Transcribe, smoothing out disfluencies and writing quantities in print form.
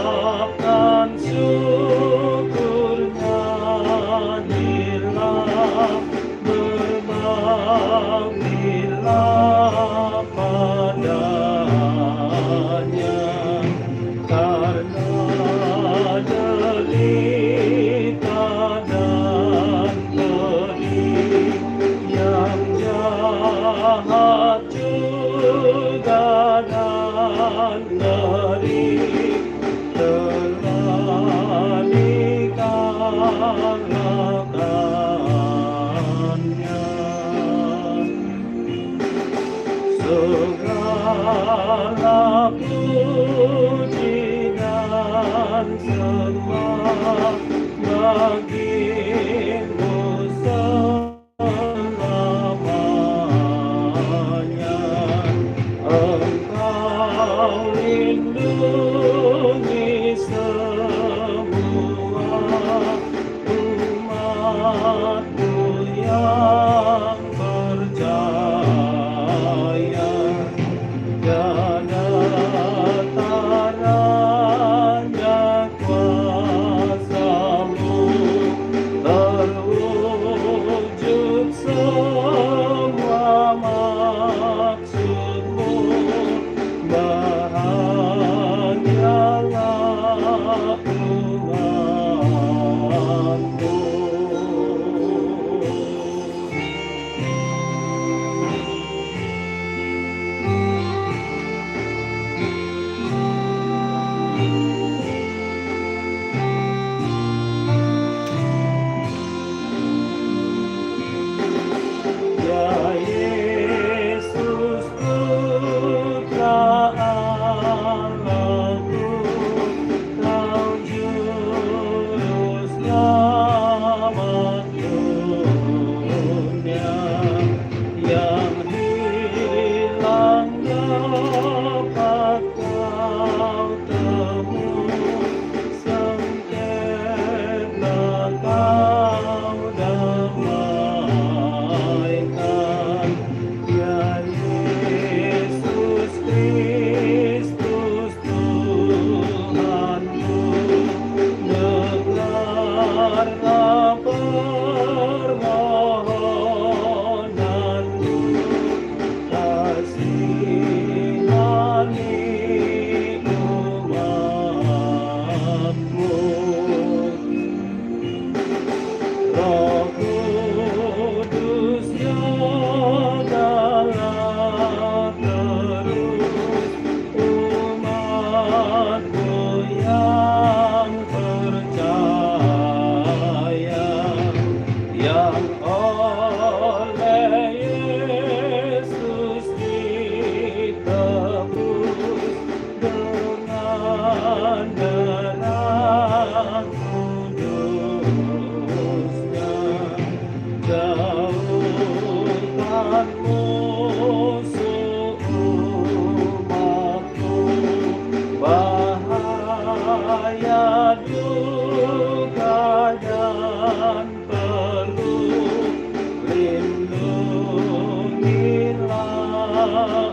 mengucapkan syukur, nyanyilah, berbaktilah padanya, karena derita dan pedih yang jahat juga dan ngeri telah dikalahkannya. Segala puji dan sembah bagimu selamanya. Engkau lindungi semua umat-Mu yang percaya. Tiada taranya kuasa-Mu, terwujud semua maksud-Mu. Bahagialah umat-Mu. Ya Yesus, Putra Allahku, Kau juru selamat dunia, yang hilang dapat Kau tebus, sengketa Kau damaikan. Ya Yesus Kristus Tuhanku, dengarlah permohonanku, kasihani umat-Mu. Roh Kudus, jagalah terus umat-Mu yang percaya, yang oleh Yesus ditebus dengan darah kudusnya. Jauhkan musuh umat-Mu, bahaya, duka dan perlu, lindungilah